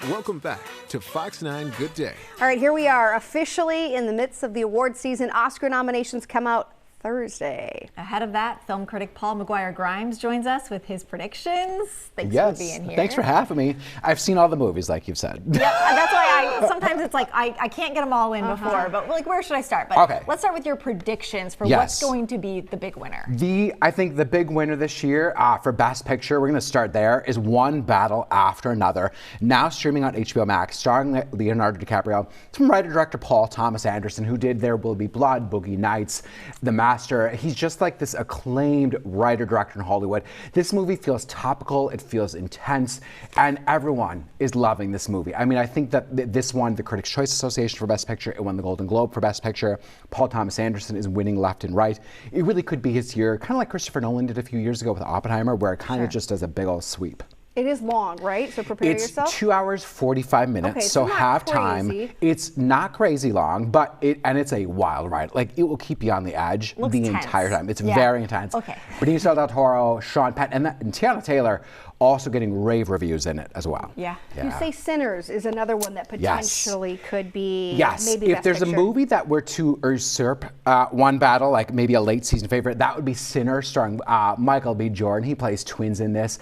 Welcome back to Fox 9 Good Day. All right, here we are, officially in the midst of the award season. Oscar nominations come out Thursday. Ahead of that, film critic Paul McGuire-Grimes joins us with his predictions. Thanks for being here. Thanks for having me. I've seen all the movies, like you've said. Yeah, that's why sometimes it's like I can't get them all in before, but like, where should I start? But let's start with your predictions for what's going to be the big winner. I think the big winner this year for Best Picture, we're going to start there, is One Battle After Another, now streaming on HBO Max, starring Leonardo DiCaprio. It's from writer-director Paul Thomas Anderson, who did There Will Be Blood, Boogie Nights, The Master. He's just like this acclaimed writer-director in Hollywood. This movie feels topical, it feels intense, and everyone is loving this movie. I mean, I think that this won the Critics' Choice Association for Best Picture. It won the Golden Globe for Best Picture. Paul Thomas Anderson is winning left and right. It really could be his year, kind of like Christopher Nolan did a few years ago with Oppenheimer, where it kind of just does a big old sweep. It is long, right? So prepare yourself. It's 2 hours, 45 minutes, okay, so half time. Crazy. It's not crazy long, but it's a wild ride. Like, it will keep you on the edge the entire time. It's very intense. Benicio del Toro, Sean Penn, and Tiana Taylor also getting rave reviews in it as well. You say Sinners is another one that potentially could be maybe if Best there's Picture. a movie that were to usurp One Battle, like maybe a late season favorite, that would be Sinners, starring Michael B. Jordan. He plays twins in this.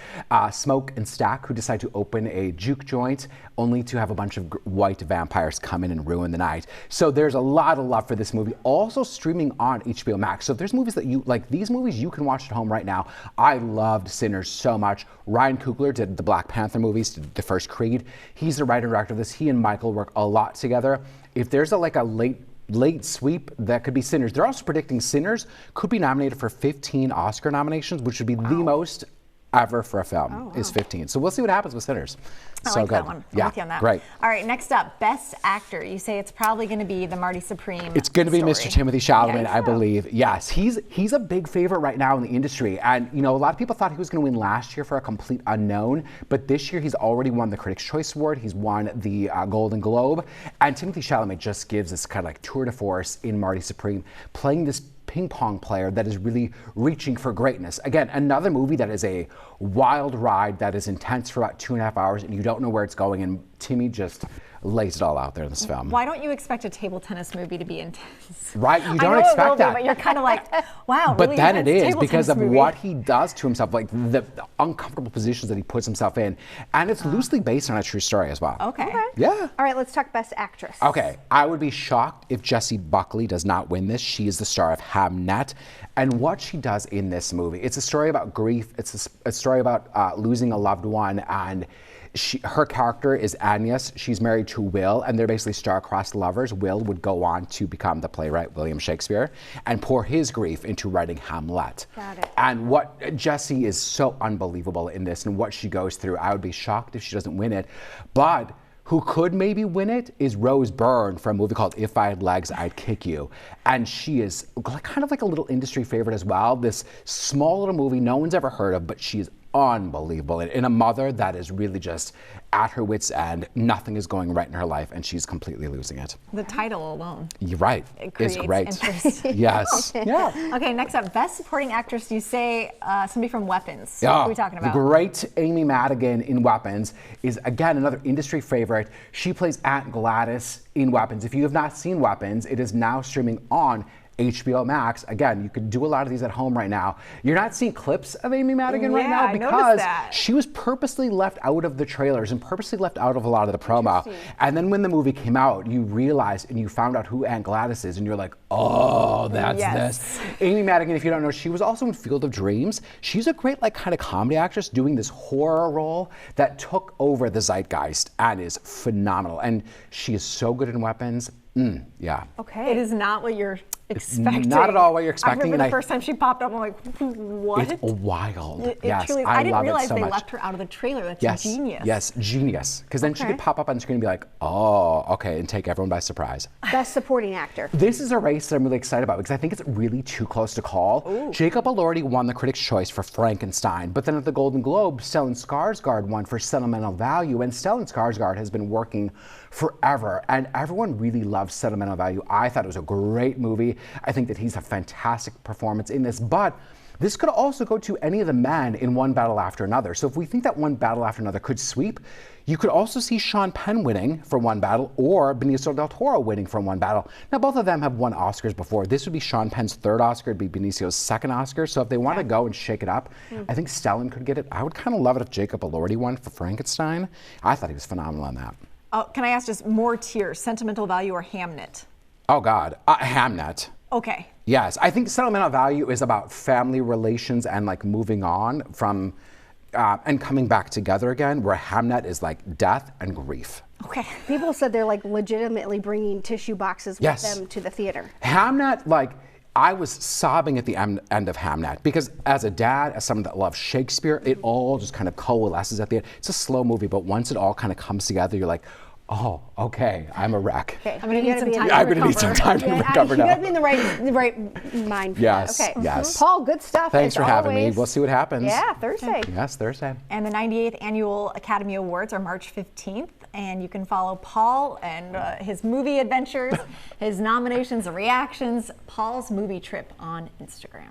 Smoke and Stack, who decide to open a juke joint only to have a bunch of white vampires come in and ruin the night. So there's a lot of love for this movie. Also streaming on HBO Max. So if there's movies that you like, these movies you can watch at home right now. I loved Sinners so much. Ryan Coogler did the Black Panther movies, did the first Creed. He's the writer and director of this. He and Michael work a lot together. If there's a late sweep, that could be Sinners. They're also predicting Sinners could be nominated for 15 Oscar nominations, which would be the most ever for a film, is 15. So we'll see what happens with Sinners. I like that one. I'm with you on that. Great. All right, next up, Best Actor. You say it's probably going to be the Marty Supreme. It's going to be Mr. Timothy Chalamet, Yeah, I believe. Yes, he's a big favorite right now in the industry. And, you know, a lot of people thought he was going to win last year for a complete unknown. But this year, he's already won the Critics' Choice Award. He's won the Golden Globe. And Timothy Chalamet just gives this kind of like tour de force in Marty Supreme, playing this ping pong player that is really reaching for greatness. Again, another movie that is a wild ride that is intense for about 2.5 hours and you don't know where it's going, and Timmy just lays it all out there in this film. Why don't you expect a table tennis movie to be intense? Right, you don't expect that. But you're kind of like, wow, but really then it is because of movie. what he does to himself, like the uncomfortable positions that he puts himself in. And it's loosely based on a true story as well. Okay. Yeah. All right, let's talk Best Actress. Okay, I would be shocked if Jessie Buckley does not win this. She is the star of Hamnet. And what she does in this movie, it's a story about grief. It's a story about losing a loved one, and her character is Agnes. She's married to Will, and they're basically star-crossed lovers. Will would go on to become the playwright William Shakespeare and pour his grief into writing Hamlet. Got it. And what Jessie is so unbelievable in this, and what she goes through, I would be shocked if she doesn't win it. But who could maybe win it is Rose Byrne for a movie called If I Had Legs, I'd Kick You. And she is kind of like a little industry favorite as well. This small little movie no one's ever heard of, but she is unbelievable. In a mother that is really just at her wit's end, nothing is going right in her life, and she's completely losing it. The title alone. You're right. It's great. Interest. Yes. Yeah. Okay, next up, Best Supporting Actress. You say somebody from Weapons. Yeah. What are we talking about? The great Amy Madigan in Weapons is, again, another industry favorite. She plays Aunt Gladys in Weapons. If you have not seen Weapons, it is now streaming on HBO Max. Again, you could do a lot of these at home right now. You're not seeing clips of Amy Madigan right now because she was purposely left out of the trailers and purposely left out of a lot of the promo. And then when the movie came out, you realized and you found out who Aunt Gladys is, and you're like, oh, that's this. Amy Madigan, if you don't know, she was also in Field of Dreams. She's a great kind of comedy actress doing this horror role that took over the zeitgeist and is phenomenal. And she is so good in Weapons. Yeah. Okay. It is not what you're expecting. Not at all what you're expecting. I remember the first time she popped up, I'm like, what? It's wild. Yes, truly, I didn't realize so they much. left her out of the trailer. That's genius. Yes, genius. Because then she could pop up on screen and be like, oh, okay, and take everyone by surprise. Best Supporting Actor. This is a race that I'm really excited about because I think it's really too close to call. Ooh. Jacob Elordi won the Critics' Choice for Frankenstein, but then at the Golden Globe, Stellan Skarsgård won for Sentimental Value, and Stellan Skarsgård has been working forever, and everyone really loves Sentimental Value. I thought it was a great movie. I think that he's a fantastic performance in this, but This could also go to any of the men in One Battle After Another. So if we think that One Battle After Another could sweep, you could also see Sean Penn winning for One Battle or Benicio del Toro winning from One Battle. Now, both of them have won Oscars before. This would be Sean Penn's third Oscar, it'd be Benicio's second Oscar. So if they want to go and shake it up, I think Stellan could get it. I would kind of love it if Jacob Elordi won for Frankenstein. I thought he was phenomenal on that. Oh, can I ask just more tiers, sentimental value or Hamnet? Oh God, Hamnet. Okay. Yes, I think sentimental value is about family relations and like moving on from and coming back together again, where Hamnet is like death and grief. Okay. People said they're like legitimately bringing tissue boxes with them to the theater. Hamnet, like, I was sobbing at the end of Hamnet because as a dad, as someone that loves Shakespeare, it all just kind of coalesces at the end. It's a slow movie, but once it all kind of comes together, you're like, oh, okay, I'm a wreck. Okay. I'm gonna need some time. I'm gonna need some time to recover now. You gotta be in the right mind for yes, that. Okay. Yes. Paul, good stuff. Thanks for having me. always. We'll see what happens. Yeah, Thursday. Yes, Thursday. And the 98th Annual Academy Awards are March 15th. And you can follow Paul and his movie adventures, his nominations and reactions, Paul's Movie Trip on Instagram.